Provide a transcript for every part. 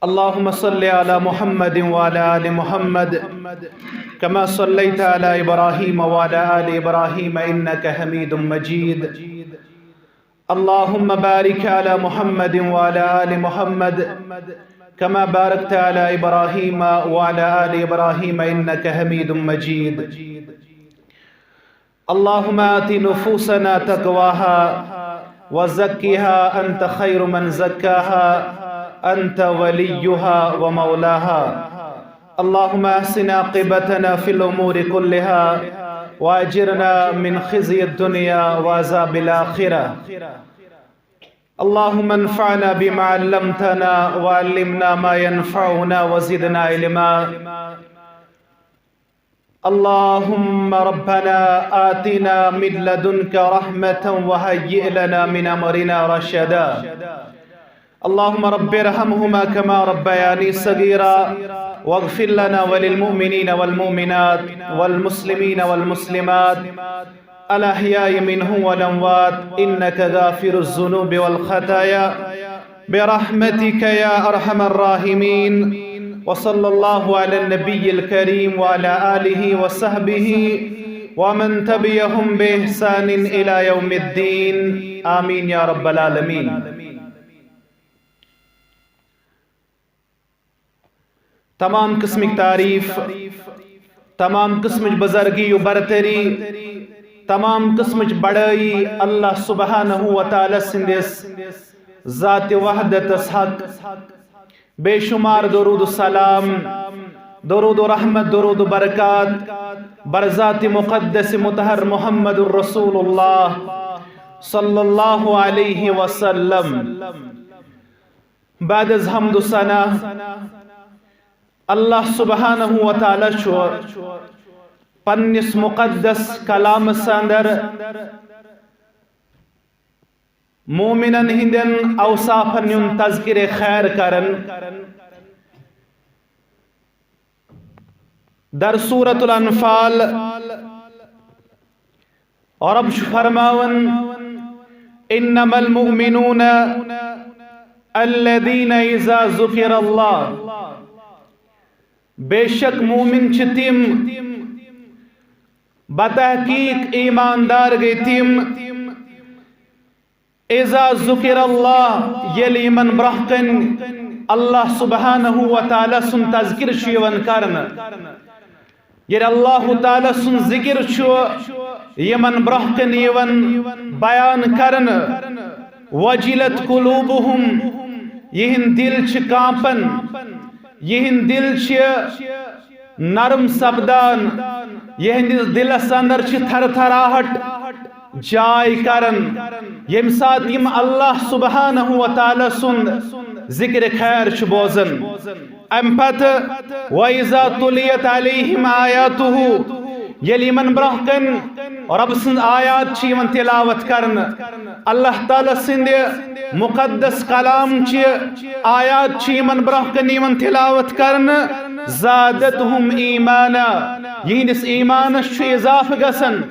اللهم صل على محمد وعلى آل محمد كما صليت على إبراهيم وعلى آل إبراهيم إنك حميد مجيد اللهم بارك على محمد وعلى آل محمد كما باركت على إبراهيم وعلى آل إبراهيم إنك حميد مجيد اللهم آت نفوسنا تقواها وزكها أنت خير من زكاها أنت وليها ومولاها اللهم أحسن عاقبتنا في الأمور كلها وأجرنا من خزي الدنيا وعذاب الآخرة اللهم انفعنا بما علمتنا وعلمنا ما ينفعنا وزدنا علما اللهم ربنا آتنا من لدنك رحمة وهيئ لنا من أمرنا رشدا اللهم رب ارحمهما كما ربياني صغيرا واغفر لنا وللمؤمنين والمؤمنات والمسلمين والمسلمات الأحياء منهم والأموات إنك غافر الذنوب والخطايا برحمتك يا أرحم الراحمين وصلى الله على النبي الكريم وعلى آله وصحبه ومن تبعهم بإحسان إلى يوم الدين آمين يا رب العالمين तमाम किस्म की तारीफ, तमाम किस्म की बुजुर्गी व बरतरी, तमाम किस्म की बड़ाई अल्लाह सुब्हानहु व तआला सिंदिस ज़ात वहदतस हक बेशुमार दरूद सलाम दरूद रहमत दरूद बरकत बरज़ात मुक़द्दस मुतहर मुहम्मदुर रसूलुल्लाह सल्लल्लाहु अलैहि वसल्लम बाद अज़ हम्द व सना अल्लाह सुब्हानहु व तआला पन्निस मुक़द्दस कलाम अंदर मोमिनन हिंदन औसाफन युन तज़किरे खैर करन दर सूरतुल अनफाल और अब फरमावन इन्नमल मुमिनूना अल्लज़ीना इज़ा ज़ुकिरल्लाह बेशक मोमिन तिम बतहकीक ईमानदार गई तिम इज़ा ज़ुकिरल्लाह येल इमन ब्रहकन अल्लाह सुब्हानहु व तआला सुन तज़किर शिवन करन ये अल्लाह तआला सुन ज़िक्र यमन ब्रहकन यवन बयान करन वजिलत कुलूबुहुम यहन दिल छ कांपन यहन दिल नरम सपदान यहन दिलस अंदर थरथराहट जाय करन यम साथ यम अल्लाह सुब्हानहु व तआला सुन जिक्र खैर बोजन अम पत व इज़ा तुलियत अलैहिम आयातुहु यलिमन ब्रहकन रब सुन आयात यमन तिलावत करन अल्लाह ताला सिंद मुक़द्दस कलाम आयात यमन ब्रहकन यमन तिलावत करन ज़ादतहुम ईमाना यहंदिस ईमानस इजाफ गसन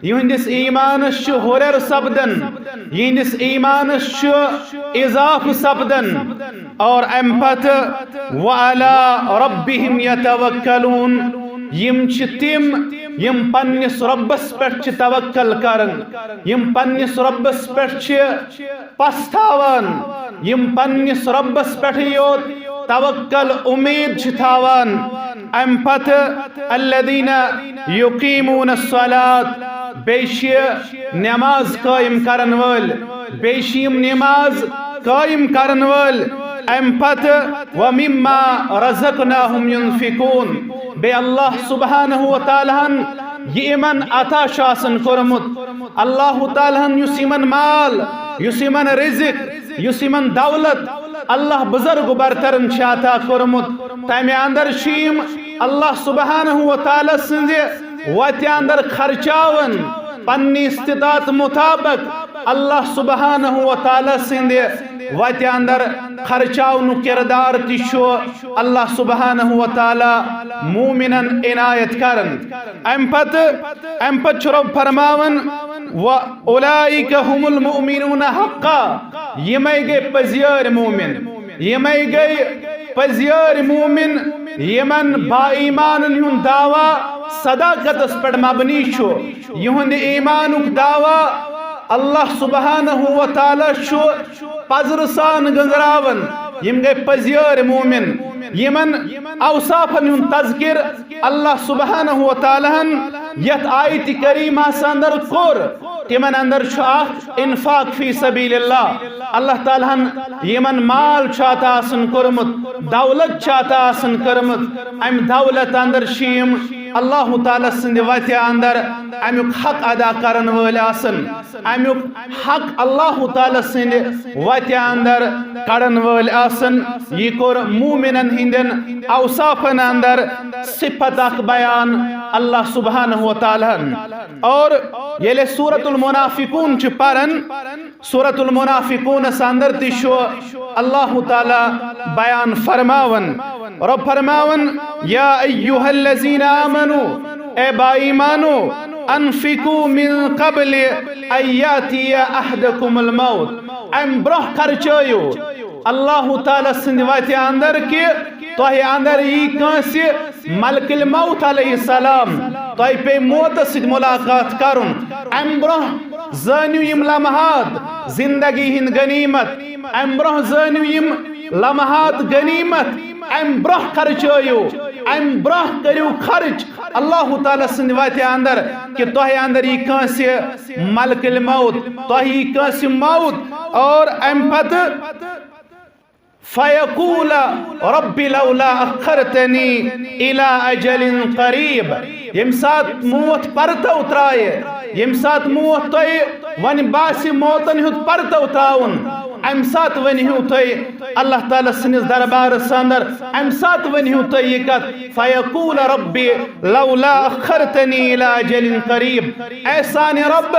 यहंदिस ईमानस हुरर सपदन यहंदिस ईमानस इजाफ सपदन और अम पत व अला रब्बिहिम यतवक्कलून यम तिम यम पन्निस रब्बस पेठ तवक्कल करन यम पन्निस रब्बस पेठ पछतावन यम पन्निस रब्बस पेठ योत तवक्कल उम्मीद थावान अम पत अल्लज़ीना युकीमूनस सलात बेश नमाज कायम करन वल बेश नमाज कायम करन वल अम पत व मिम्मा रज़क़नाहुम युनफिकून बे अल्लाह सुब्हानहु व तआला यमन अता शासन कोरमुत अल्लाह तआला युस यमन माल युस यमन रिज़्क़ युस यमन दौलत अल्लाह बुजुर्ग बरतरन अता कोरमुत तमे अंदर शीम अल्लाह सुब्हानहु व तआला सिंदे वत अंदर खर्चावन पन्नी इस्तिताअत मुताबिक अल्लाह सुब्हानहु व तआला सिंदे वत अंदर खर्चावन किरदार तिशो अल्लाह सुब्हानहु व तआला मोमिनन इनायत करन अम पत रब फरमावन व उलाइका हुमुल मुमिनून हक्का यमै गे पजियर मोमिन यमै गई पजियर मोमिन यमन बाईमान हुंद दावा सदाकतस पे मबनी युंद ईमानुक दावा अल्लाह सुब्हानहु व तआला पजर सान गंजरावन यम गए पजियर मोमिन यमन अवसाफन हुंद तज़किर अल्लाह सुब्हानहु व तआला यत आयत करीमा अंदर कोर तिमन अंदर इन्फाक फी सबीलिल्लाह अल्लाह ताला यमन माल छाता आसन कोरमुत दौलत छाता आसन करमुत अम दौलत अंदर शीम अल्लाह ताला सिंद वत अंदर अमुक हक अदा करन वल आसन अमुक हक अल्लाह ताला सिंद वत अंदर करन वल आसन ये कोर मोमिनन हिंदन औसाफन अंदर सिफत अख बयान अल्लाह सुब्हानहु व तआला और येले सूरतुल मुनाफिकून च परन सूरतुल मुनाफिकून अंदर तिशो अल्लाह ताला बयान फरमावन और फरमावन या अय्युहल्लज़ीना आमनू ए बाईमानो अनफिकू मिन क़ब्ल अय्यातिया अहदकुमुल मौत अम ब्रोह खर्चयो अल्लाह ताला सिंद वत अंदर के तोह अंदर यी कांसे मलकुल मौत अलैहिस्सलाम तोह पे मौत सिद मुलाकात करुन अम ब्रोह जानियो यम लम्हात जिंदगी हिंद गनीमत अम ब्रोह जानियो यम लम्हात गनीमत अम ब्रोह खर्चयो अम ब्रोह करियो खर्च अल्लाह ताला सिंद वत अंदर कि तोह अंदर यी कांसे मलकुल मौत तोह यी कांसे मौत और अम पत फयकूल रब्बी लौला अखरतनी इला अजलिन करीब यम सात मौत परतो त्राय यम सात मौत तोह वन बासी मौतन हुत परतो त्राउन अम सात वनिहु तोह अल्लाह ताला सिनिस दरबार अंदर अम सात वनिहु तोह ये कत फयकूल रब्बी लौला अखरतनी इला अजलिन करीब ऐसा ने रब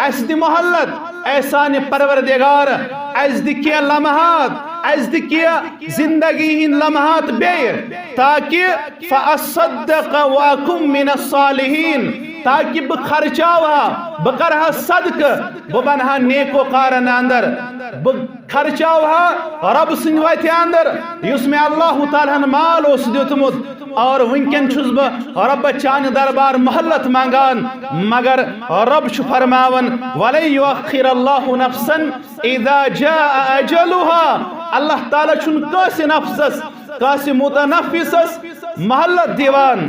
ऐसी मोहल्लत ऐसा ने परवरदिगार ऐसी के लम्हात अज़दिकिया जिंदगी हिंद लम्हात बे ताकि फ़अस्सद्दक़ व अकुम मिनस सालिहीन ताकि ब खर्चावा ब करहा सदक ब बनहा नेकोकारन अंदर ब खर्चावा रब सिंद वत अंदर युस में अल्लाह ताला माल ओस दितमुत और वनकन छुस ब रब चान दरबार मोहल्लत मांगान मगर रब छु फरमावन वलै युअख्खिर अल्लाहु नफ्सन इज़ा जाअ अजलुहा अल्लाह ताला छुन कासे नफ्सस कासे मुतनफ्फिसस महल्लत दीवान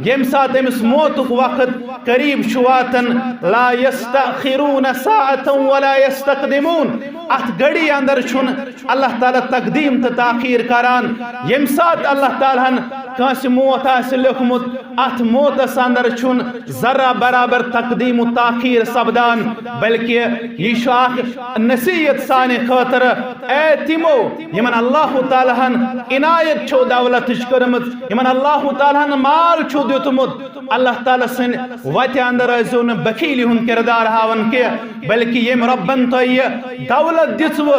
यम सात अमिस मौतुक वक्त करीब शुवातन ला यस्तखिरून साअतन वला यस्तक़दिमून अत घड़ी अंदर छुन अल्लाह ताला तकदीम त ताखीर करान यम सात अल्लाह ताला कासे मौत आस लिखमुत अत मौतस अंदर छुन जरा बराबर तकदीम ताखीर सपदान बल्कि यह नसीहत साने खतर ए तिमो यमन अल्लाह ताला इनायत छो दौलत करमत यमन अल्लाह ताला माल छो दितमुत अल्लाह ताला सन वत अंदर आजो न बखीली हुन किरदार हावन के बल्कि यम रब्बन तो ये दौलत दिसव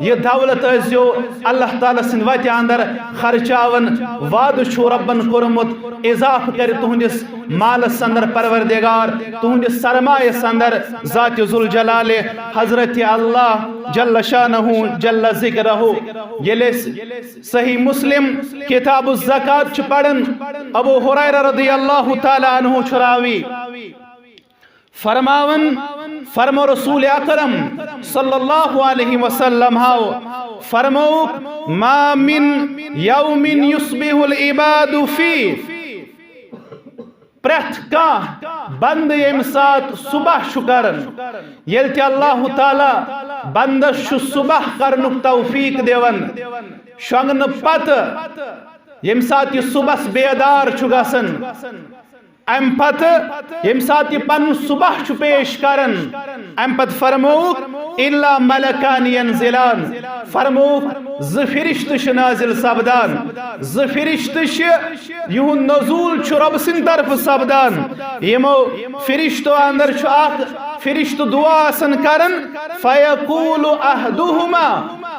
ये दौलत आजो अल्लाह ताला सन वत अंदर खर्चावन वाद छो रब्बन कोरमुत इजाफ कर तुहंदिस माल अंदर परवरदिगार तुहंदिस सरमाए अंदर जात जुल जलाले हजरत अल्लाह जल्ल शानहु जल्ल जिक्रहु येले सही मुस्लिम किताब ज़कात च पढ़न अबू हुरैरा रज़ियल्लाहु तआला अन्हु छरावी फरमावन फरमो रसूल अकरम सल्लल्लाहु अलैहि वसल्लम हाओ फरमो मा मिन यौमिन युस्बिहुल इबादु फी प्रथ का बंद यम सात सुबह शुकरन येल्ति अल्लाह ताला बंद सुबह करनुक तौफीक देवन शंगन पत यम सात ये सुबह बेदार छु गसन अम पत यम सात ये पन सुबह छु पेश करन अम पत फरमोक इल्ला मलकान यंजिलान फरमोक ज फरिश्त श नाजिल सपदान ज फरिश्त श युहुन नज़ूल छु रब सिन तरफ सपदान यमो फरिश्तो अंदर छु आख फरिश्त दुआ आसन करन फयकूलु अहदुहुमा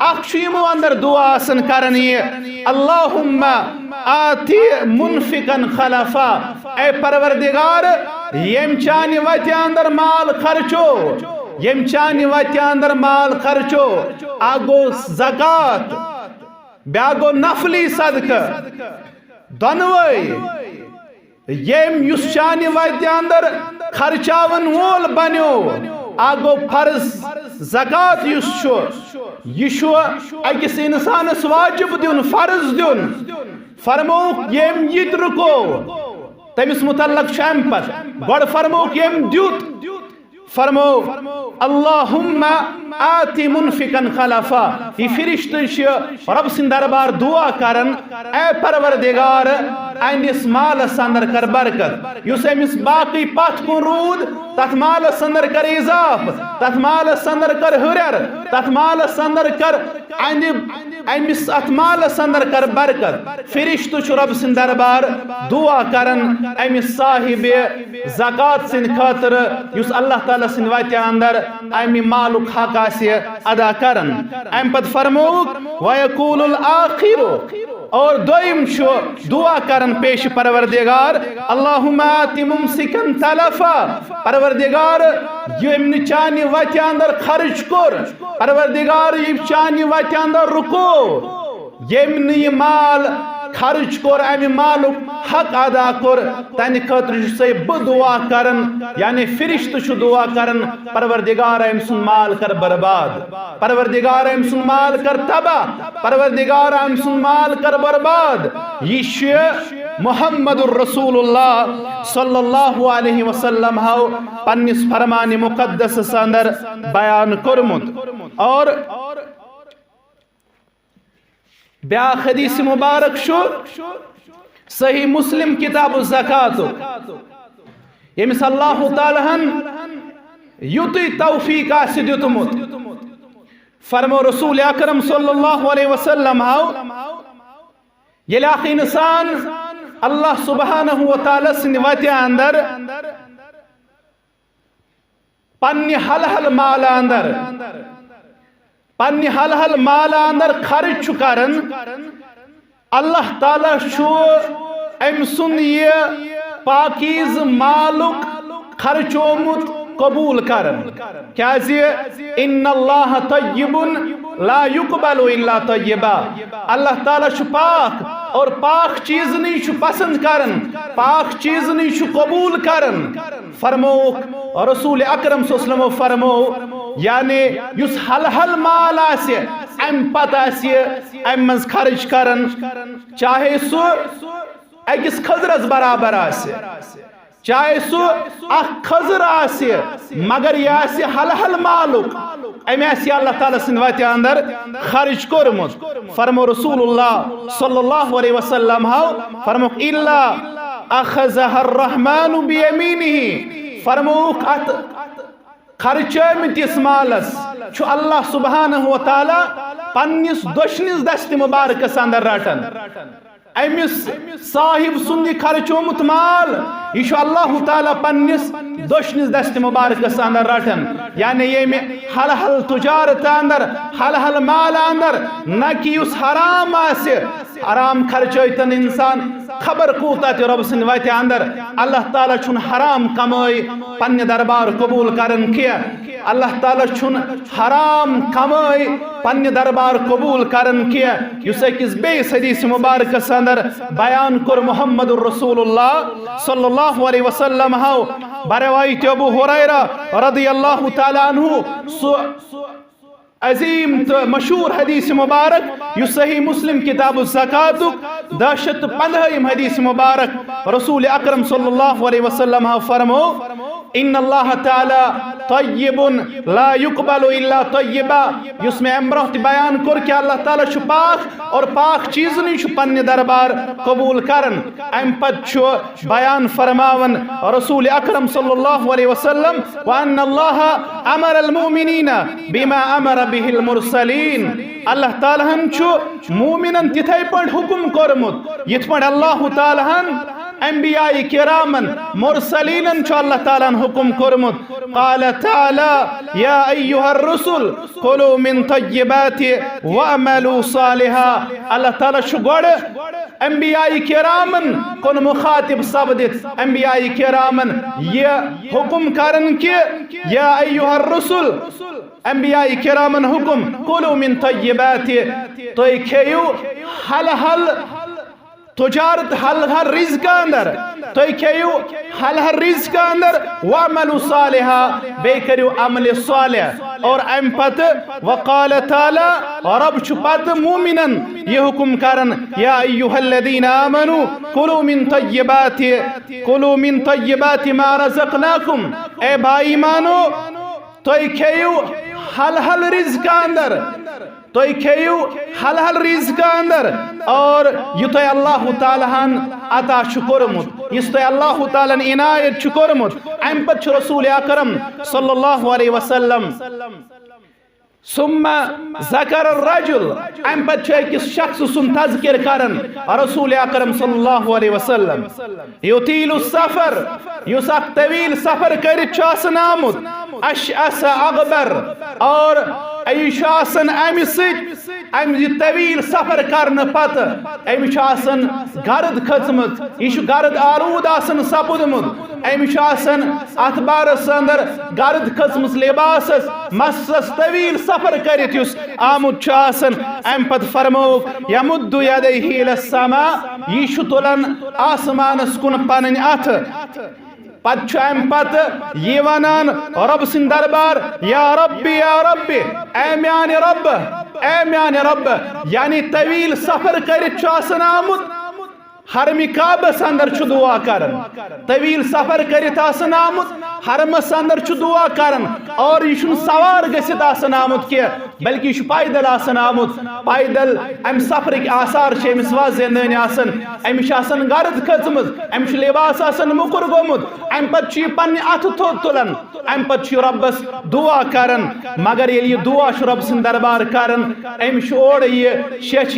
अक्षिमो अंदर दुआ आसन करन ये अल्लाहुम्मा आती मुनफिकन खलफा ए परवरदिगार यम चानि वत अंदर माल खर्चो यम चानि वत अंदर माल खर्चो आगो ज़कात ब्या गो नफली सदका दोनवे येम युस चानि वत अंदर खर्चावन वोल बनो आ गो फर्ज ज़कात युस यह अकिस इंसानस वाजिब दिन फर्ज दिन फरमोक येम यत रुको तमिस मुतल्लक अम पत गड फरमोक येम द्युत फरमो अल्लाहुम्मा आति मुनफिकन खलफा ये फरिश्त रब सिंद दरबार दुआ करन ए परवरदिगार अनिस मालस अंदर कर बरकत युस अमिस बाकी पथ कुन रूद तथ मालस अंदर कर इजाफ तथ मालस अंदर कर हुरर तथ मालस अंदर कर अमिस अथ मालस अंदर कर बरकत फरिश्त रब सिंद दरबार दुआ करन अमिस साहिब ज़कात सिंद खातिर युस अल्लाह ताला सिंद वत अंदर अमि मालुक हक अदा करन अम पत फरमोक वयकूलुल आखिरु और दोयम दुआ करन पेश परवरदिगार अल्लाहुम्मा आति मुमसिकन तलफा परवरदिगार यम चानि वत अंदर खर्च कोर परवरदिगार यम चानि वत अंदर रुको यम ये माल खर्च कोर अमि मालुक हक अदा कोर तन खतर से दुआ करन यानी फरिश्त दुआ करन परवरदिगार अम सुन माल कर बर्बाद परवरदिगार अम सुन माल कर तबाह परवरदिगार अम सुन माल कर बर्बाद यह मुहम्मदुर रसूलुल्लाह सल्लल्लाहु अलैहि वसल्लम हाउ पन्निस फरमान मुकद्दस अंदर बयान कोरमुत और ब्या हदीस मुबारक सही मुस्लिम किताब ज़कात यमिस अल्लाह ताला युत तौफीक दितमुत फरमो रसूल अकरम सल्लल्लाहु अलैहि वसल्लम हाउ येले अख इंसान अल्लाह सुब्हानहु व तआला सिंद वत अंदर पन्नि हल माल अंदर पन्नि हल माल अंदर खर्च करन अल्लाह ताला अम सुन ये पाकीज मालुक खर्चोमुत कबूल करन क्या इन्नल्लाह तय्यिबुन ला युकबलु इल्ला तय्यिबा अल्लाह ताला पाक और पाक चीज नहीं पसंद करन पाक चीज नहीं कबूल करन फरमो रसूल अकरम सल्लल्लाहु अलैहि वसल्लम फरमो यानी युस हल माल आसे अम पत अम मज खर्च करन चाहे सो अकिस खजरस बराबर आसे चाहे सो अख खजर आसे मगर यह आसे हल मालुक अमे अल्लाह ताला सिंद वत अंदर खर्च कोरमुत फरमो रसूलुल्लाह सल्लल्लाहु अलैहि वसल्लम हाउ फरमो इल्ला अखज़हर रहमानु बियमीनिही फरमो खर्चमिस मालस अल्लाह सुब्हानहु व तआला पन्निस दोशनिस दस्त मुबारकस अंदर रटन अमिस साहिब सुन खर्चोमुत माल यह अल्लाह ताला पन्निस दोशनिस दस्त मुबारकस अंदर रटन यानी ये हल तुजारत अंदर हल माल अंदर न कि उस हराम आसे हराम खर्चन इंसान खबर कूता रब सिंद वत अंदर अल्लाह ताला छुन हराम कमाई पन्ने दरबार कबूल करन किया अल्लाह ताला छुन हराम कमाई पन्ने दरबार कबूल करन किया युस अकिस बेस हदीस मुबारकस अंदर बयान कर मुहम्मदुर रसूलुल्लाह सल्लल्लाहु अलैहि वसल्लम हाउ बरवायत अबू हुरैरा रदियल्लाहु ताला अन्हु अजीम तो मशहूर हदीस मुबारक यु सही मुस्लिम किताब ज़कात 215 हदीस मुबारक रसूल अकरम सल्लल्लाहु अलैहि वसल्लम फरमो इन्नल्लाह ताला तय्यिबुन ला युकबलु इल्ला तय्यिबा युसमें अमरत बयान कर कि अल्लाह ताला छु पाक और पाक चीज नहीं पन्ने दरबार कबूल करन अम पद बयान फरमावन रसूल अकरम सल्लल्लाहु अलैहि वसल्लम व अन्नल्लाह अमर अल मुमिनीना बिमा अमर बिहिल मुरसलीन अल्लाह ताला हन छु मुमिनन तिथै पड हुकुम करमुत यथ पड अल्लाह ताला हन अंबियाई किरामन मुरसलीनन छु अल्लाह ताला हुकुम करमुत क़ाल ताला या अय्युहर रुसुल कुलू मिन तय्यिबाति वअमलू सालिहा अल्लाह ताला छु गड अंबियाई किरामन कोन मुखातिब सबदित अंबियाई किरामन ये हुकुम करन कि या अय्युहर रुसुल अंबिया किरामन हुकुम कुलू मिन तय्यिबाति तो खेयू हल हल तुजारत हल हल रिज़्क़ अंदर तो खेयू हल हल रिज़्क़ अंदर वअमलु सालिहा बे करियो अमल सालिह और अम पत वक़ाल ताला रब छु पत मोमिनन ये हुकुम करन या अय्युहल्लज़ीना आमनु कुलू मिन तय्यिबाति मा रज़क़नाकुम ए भाई मानो तो खेयू हल हल रिज़्क़ अंदर तो खेयू हल हल रिज़्क़ अंदर और युत अल्लाह ताला हन अता शुकुरमुत इस अल्लाह ताला इनायत शुकुरमुत अम पत रसूल अकरम सल्लल्लाहु अलैहि वसल्लम सुम्मा ज़कर रजुल अम पत अकिस शख्स सुन तज़किर करन रसूल अकरम सल्लल्लाहु अलैहि वसल्लम युतीलु सफर युस अख तवील सफर करित आसन आमुत अशअस अगबर और अयुशासन अम तवील सफर करने पत अमुशासन गर्द खचमुत यह गर्द आलूद आसन सपुदमुत अमुशासन अथ बारस अंदर गर्द खचमुस लिबास मसस तवील सफर करित युस आमुत आसन अम पत फरमो यमुद्दु यदैहि इलस्समा यह तुलन आसमानस कुन पन अथ पत पत ये वनान रब सिंद दरबार या रब्बी ए म्यान रब यानी तवील सफर करित आसन आमुत हरमी काबस अंदर दुआ करन तवील सफर करित आसन आमुत हरमस अंदर दुआ करन और यह सवार गसित आसन आमुत के बल्कि यह पैदल आसन आमुत पैदल अम सफर आसार अमिस वाज़े नन आसन अमिश आसन गर्द खचमुत अमिश लिबास आसन मुकुर गोमुत अम पत पन्ने अथ थोद तुलन अम पत रब्बस दुआ करन मगर ये दुआ रब सिंद दरबार करन अमिश ओर यह शेच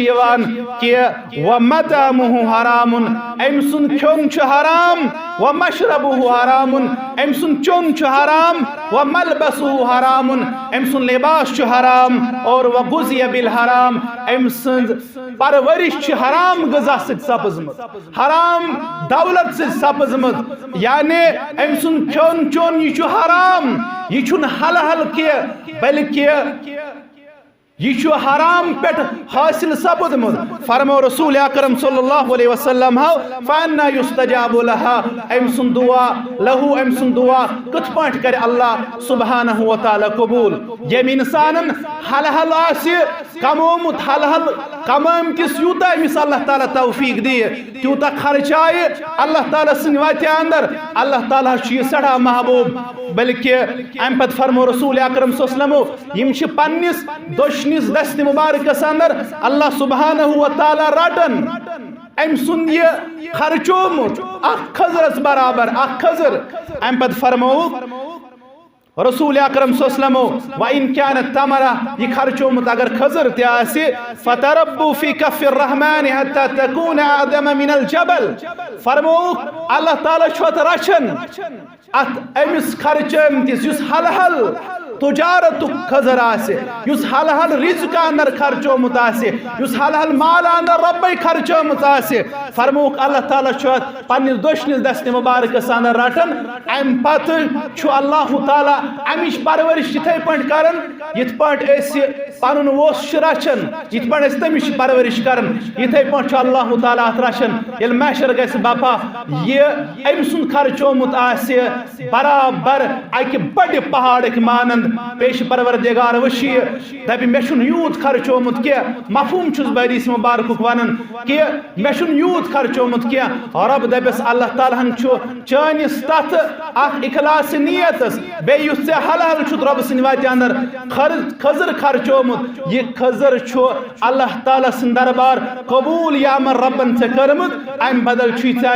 कि व मतअमुहु हरामुन अम सुन खोन हराम व मशरबुहु हरामुन अम सुन चोन हराम व मलबसुहु हरामुन अम सुन लिबास हराम और व गुज़िया बिल हराम अम सुन परवरिश हराम गज़ा सपजमुत हराम दौलत सपजमुत यानी अम सुन खोन चोन यह हराम यह हल हल के बल्कि यह हराम पे हासिल सपदमुत फरमो रसूल अकरम सल्लल्लाहु अलैहि वसल्लम फअन्ना युस्तजाबु लहा अम सुन दुआ लहू अम सुन दुआ कथ पाठ कर अल्लाह सुब्हानहु व तआला कबूल यम इंसानन हल हल आसि कमोमुत हल हल कमाम किस यूता अमिस अल्लाह ताला तौफीक दी त्यूता खर्चाए अल्लाह ताला सिन वत अंदर अल्लाह ताला सड़ा महबूब बल्कि अम पत फरमो रसूल अकरम सल्लल्लाहु अलैहि वसल्लम यम छ पन्निस दोशनिस दस्त मुबारकस अंदर अल्लाह सुब्हानहु व तआला रटन अम सुन ये खर्चोमुत अख खजरस बराबर अख खजर अम पत फरमो रसूल अकरम सल्लल्लाहु अलैहि वसल्लम व इन कानत तमरा ये खर्चोमुत अगर खजर ते फतरब्बु फी कफ़िर रहमान हत्ता तकून आदम मिनल जबल फरमो अल्लाह ताला छत रचन अत अमिस खर्चमतिस युस हल हल तुजारत खजर आस हल हल रिज़्क़ अंदर खर्चोमुत आस हल हल माल अंदर रब्बे खर्चोमुत आस फरमोक अल्लाह ताला पन्निस दोशनिस दस्त मुबारकस अंदर रटन अम पत अल्लाह ताला अमिश परवरिश इथे पट करन यथ पट पनुन वोस रचन यथ पट तमिश परवरिश करन इथे पट अल्लाह ताला अत रचन ये महशर गस बपा ये अम सुन खर्चोमुत आस बराबर अक बड़ पहाड़ मानंद पेश परवरदिगार वशी दपि मे यूत खर्चोमुत क्या मफहूम छुस बदीस मुबारक वनान कि मे यूत खर्चोमुत क्या रब दपस अल्लाह ताला चानिस तथ इखलास नियतस बे युस हल हल रब सिन वत अंदर खजर खर्चोमुत यह खजर अल्लाह ताला सिन दरबार कबूल यामन रबन से करमुत अम बदल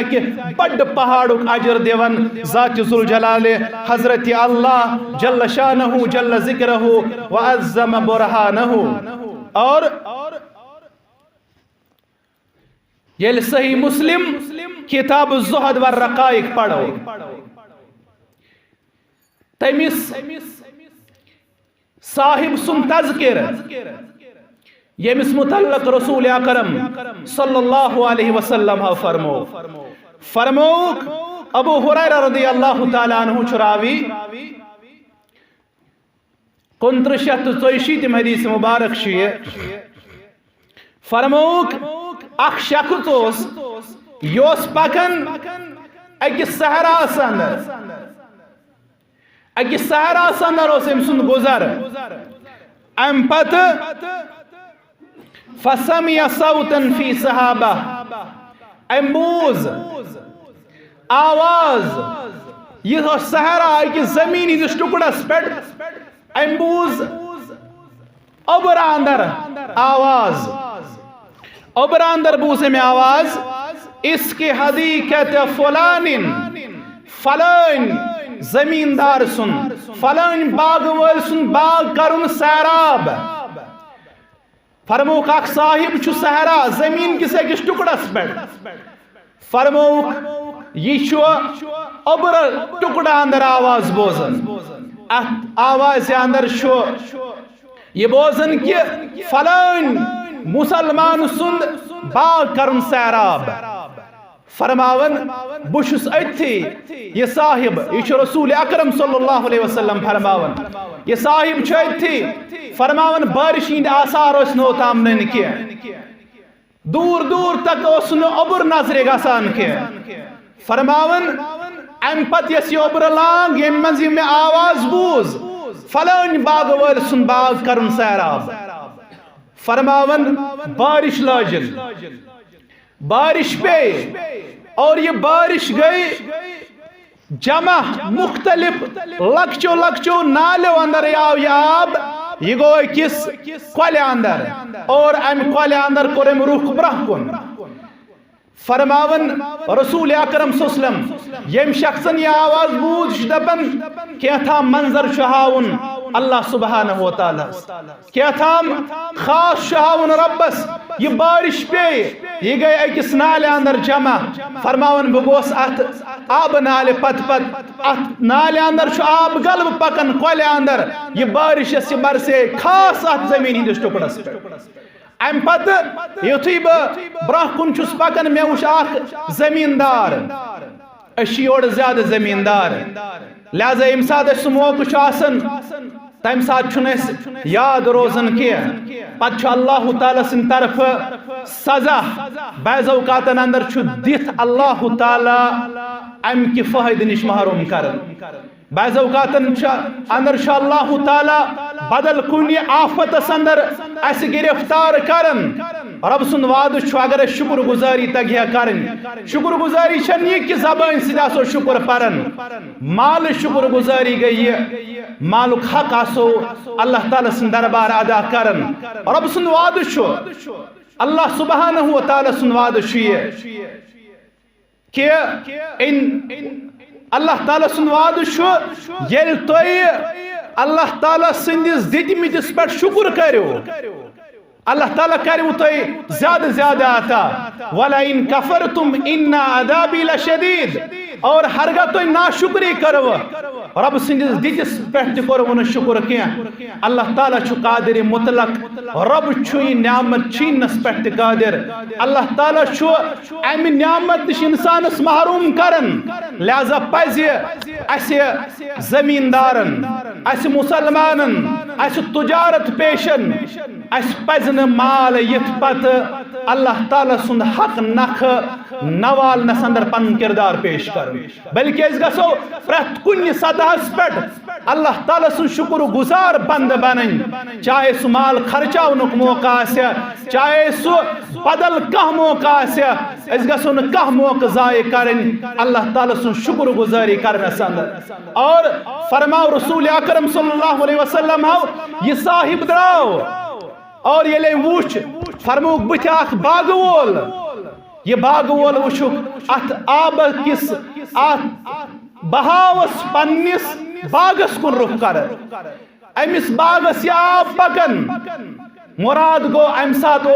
कि बड़ पहाड़ुक अजर दिवन ज़ात ज़ुल जलाल हजरत अल्लाह जल्ल शानहु जल्ल ज़िक्रहु व अज़्ज़म बुरहानहु और ये सही मुस्लिम किताब ज़ुहद व रक़ाइक़ पढ़ो तमिस साहिब सुन तज़किर यमिस मुतल्लक रसूल अकरम सल्लल्लाहु अलैहि वसल्लम फरमो अबू हुरैरा रज़ियल्लाहु ताला अन्हु चुरावी 1964 حدیث مبارک شیئے فرموک اخ شخص یوس پکن اکس صحراس اندر اس ام سند گزر ام پت فسمع صوتا فی صحابہ ام بوز آواز یہ صحرا اکس زمین ہندس ٹکڑس پہ ام بوز اوبرا اندر آواز اوبرا اندر بوز میں آواز اس کی حدیقت فلان فلان زمیندار سن فلان باغ ول سن باغ کرن سیراب فرموک اخ صاحب چھ صحرا زمین کس اکس ٹکڑس پہ فرموک یہ اوبر ٹکڑا اندر آواز بوزن آواز اندر یہ بوزن کہ فلان مسلمان سند باغ کرن سیراب فرماون بشس اتھی یہ صاحب یہ رسول اکرم صلی اللہ علیہ وسلم فرماون یہ صاحب چھ اتھی فرماون بارش ہند آثار اس نو تامن کی دور دور تک اس نو اوبر نظر گسان کی فرماون ام پت یس اوبر لانگ یم منزی میں آواز بوز فلان باغ ول سن باغ کرن سیراب فرماون بارش لاجن بارش پہ اور یہ بارش گئی جمع مختلف لکچو نالو اندر آو یہ آب یہ گو کس کولے اندر اور ام کولے اندر کرم رخ برہ کن فرماون رسول اکرم صلی اللہ علیہ وسلم یم شخصن یہ آواز بوز دپن کیا تھا منظر شہاون اللہ سبحانہ وتعالی کیا تھا خاص شہاون ربس یہ بارش پہ یہ گئی اکس نالے اندر جمع فرماون بگوس ات آب نالے پت پت ات نالے اندر شو آب گلب پکن کولے اندر یہ بارش سے برسے خاص ات زمین ہندس ٹکڑس پہ ام پت یتھی برہ کن چھس پکن میں وچھ اخ زمیندار اسی اور زیادہ زمیندار لہذا یم سات اس موقع آسن تم سات چھنس یاد روزن کی پتہ اللہ تعالی سن طرف سزا بعض اوقاتن اندر چھ دت اللہ تعالی ام کی فائدہ نش محروم کرن بعض اوقاتن اندر اللہ تعالی بدل کن آفت اندر اس گرفتار کرن رب سن وعد اگر شکر گزاری تگیا کرن شکر گزاری چھن یہ کہ زبان سید آسو شکر پرن مال شکر گزاری گئی مالک حق آسو اللہ تعالی سن دربار ادا کرن رب سن وعد اللہ سبحانہ و تعالی سن وعد کہ اللہ تعالی سن وعد یل توئی اللہ تعالی سندس دتمتس پہ شکر کرو اللہ تعالیٰ کرو تو زیادہ زیادہ آتا وَلَئِن كَفَرْتُمْ إِنَّا عَذَابِي لَشَدِيدٌ اور ہرگاہ تو ناشکری کرو رب سندس دتس پہ کرو شکر کیا اللہ تعالیٰ چھ قادر مطلق رب چھ نعمت چھینس پہ قادر اللہ تعالیٰ چھ ام نعمت نش انسانس محروم کرن لہذا پز اس زمیندارن اس مسلمانن اس تجارت پیشن اس پز مال یت پت اللہ تعالیٰ سند حق نخ نوال نس اندر پن کردار پیش کر بلکہ اس گسو پرت کن سطح پہ اللہ تعالیٰ سن شکر گزار بند بنن چاہے سو مال خرچاونک موقع آسے چاہے سو بدل کہ موقع آسے اس گسو نہ کہ موقع ضائع کرن اللہ تعالیٰ سن شکر گزاری کرنس اندر اور فرماؤ رسول اکرم صلی اللہ علیہ وسلم یہ صاحب دراو اور یہ لے وچ فرموک بت اخ باغ وول یہ باغ وول وچھک ات آب کس ات بہاوس پنس باغس کن رخ کر امس باغس یہ آب پکن مراد گو ام سات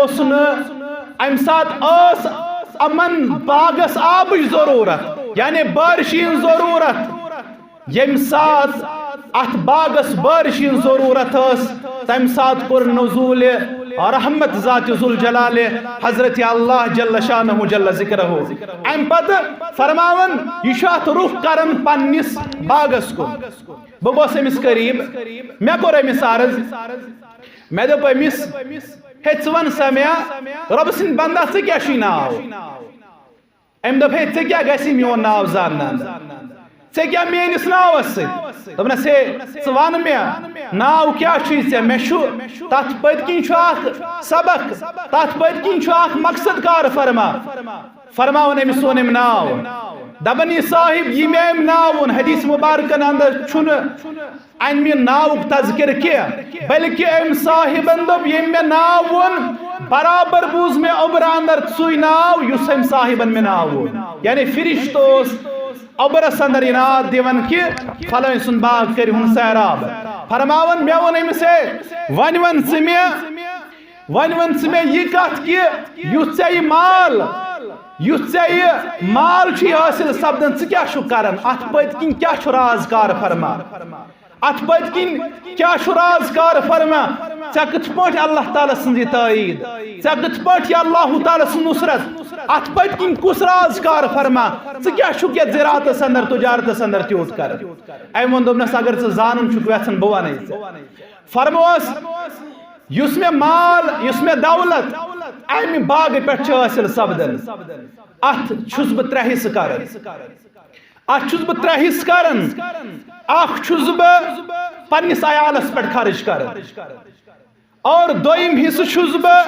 ام سات اس امن باغس آب ضرورت یعنی بارشین ضرورت یم سات ات باغس بارشین ضرورت اس تم سات کور نزول रहमत ज़ात ज़ुल जलाल हज़रत अल्लाह जल्ल शानहु जल्ल ज़िक्रहु अम पत फरमावन यशात रुख करन पन्निस बागस को बगोस अमिस करीब मैं कोर अमिस अर्ज मैं दोप अमिस हे वन समय रब सिंद बंदा चे क्या नाव अम दोप हे चे क्या गसी मोन नाव जान चे क्या मेनिस नावस दोपनस हे वन मे नाव क्या मे तथ पत किन सबक तथ पत किन मकसद कार फरमावन अमिस सोन अम नाव दपन यह साहिब यह मे अम नाव हदीस मुबारकन अंदर छुन अमि नाव तज़किर कह बल्कि अम साहिबन दोप ये मे नाव बराबर बूज मे उबर अंदर सुई नाव युस अम साहिबन मे नाव यानी फिरिश्त अबरस अंदर इनाद दिवन कि फलन सुन बाग कर सैराब फरमावन मे वन अमिस वन मे यह कथ कि युस े माल माल हासिल सपदन क्या करन अत पत किन क्या राजकार फरमा अत पत किन क्या राजकार फरमा चे कथ पे अल्लाह ताला सज ताईद चे कथ पे अल्लाह ताला सज नुसरत अत पत किन कुस राजकार फरमा क्या ज़राअतस अंदर तुजारतस अंदर त्यूत कर अम वो दोपनस अगर जान यछन बह वन फरमोस युस मे माल युस मे दौलत अमि बाग पे हासिल सपदन अत बह त्रे हिस्स कर अत बह त्रे हिस्स कर बह पन्निस अयालस पे खर्च कर और दोयम हिस्स बह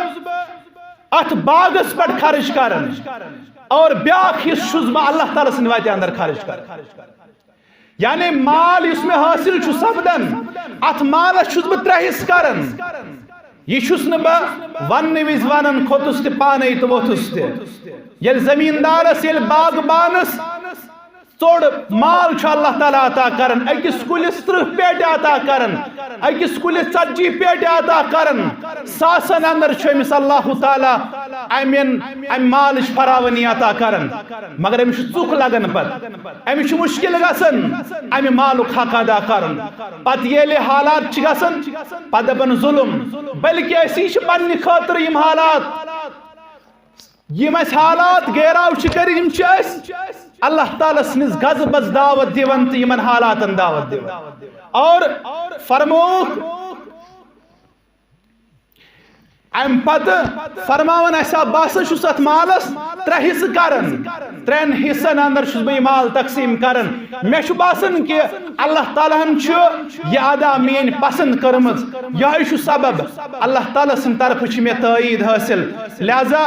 अत बागस पे खर्च कर और ब्याख हिस्स बह अल्लाह ताला सन्द वत अंदर खर्च कर यानी माल युस मे हासिल सपदन अत मालस बह त्रे हिस्स कर यह बह वन विज वन खोतुस तो पाने तो वोथुस ये जमींदारस ये बागबानस चोड़ माल अल्लाह ताला अता करन अकिस कुलिस 30 पेट अता करन अकिस कुलिस 40 पेट अता करन सासन अंदर अमिस अल्लाह ताला अम माल फरावनी अता करन मगर अमिस चुक लगन पत अमिस मुश्किल गसन अमि मालुक हक अदा करन पत येले हालात गसन पत दपन जुल्म बल्कि असी पन्ने खातिर यम हालात गैराव कर अल्लाह ताला सनिस गज़बस दावत दिवन तो यमन हालातन दावत दिवन और फरमोख अम पत फरमावन बस अत मालस 3 हिस्स कर 3 हिस्सन अंदर बह माल तकसीम कर मे बासन कि अल्लाह तालाहन यह अदा मेन पसंद कर्म यह सबब अल्लाह ताला सद तरफ मे ताईद हासिल लिहाजा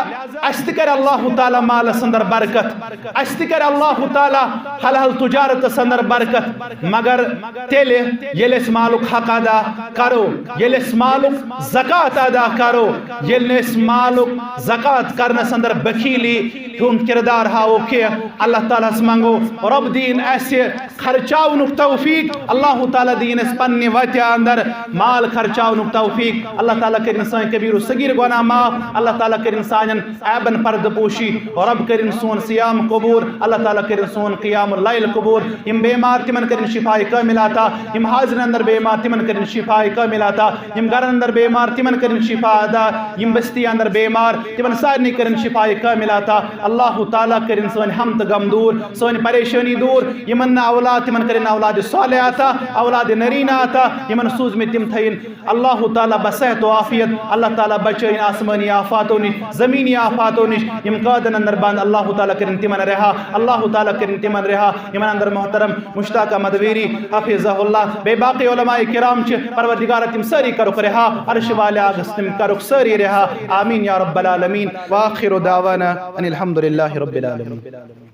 अस कर अल्लाह ताला मालस अंदर बरकत अस कर अल्लाह ताला हलाल तुजारतस अंदर बरकत मगर तेल ये मालुक हक अदा करो ये मालुक ज़कात अदा करो ये मालुक ज़कात करनस अंदर बखीली हुन किरदार हाओ के अल्लाह ताला मंगो रब दीन ऐसे खर्चाउनुक तौफीक अल्लाह ताला दीन पन्ने वत अंदर माल खर्चाउनुक तौफीक अल्लाह ताला करिन सान कबीर सगीर गुनाह माफ अल्लाह ताला करिन सानन ऐबन पर्दपोशी रब करिन सोन सियाम कबूल अल्लाह ताला करिन सोन क़ियामुल लैल कबूल यम बेमार तिमन करिन शिफाए कामिलाता यम हाजिर अंदर बेमार तिमन करिन शिफाए कामिलाता यम घर अंदर बेमार तिमन करिन शिफा अदा यम बस्ती अंदर बेमार तिमन सारनी करिन शिफाए कामिलाता अल्लाह ताला करिन सोन हम गम दूर सोन परेशानी दूर यमन औलाद तिमन करिन औलाद साले आता औलाद नरीना आता यमन सूज में तिम थइन अल्लाह ताला बसहत व आफियत अल्लाह ताला बचइन आसमानी आफातों निश जमीनी आफातों निश यम कादन अंदर बंद अल्लाह ताला करिन तिमन रहा अल्लाह ताला करिन तिमन रहा यमन अंदर मोहतरम मुश्ताक मदवीरी हफिज़हुल्लाह बेबाकी उलमाए किराम छ परवरदिगार तिम सारी करुक रहा अर्श वाले आगस तिम करुक सारी रहा आमीन या रब्बल आलमीन व आखिरु दावाना अनिल हम्दुलिल्लाहि रब्बिल आलमीन।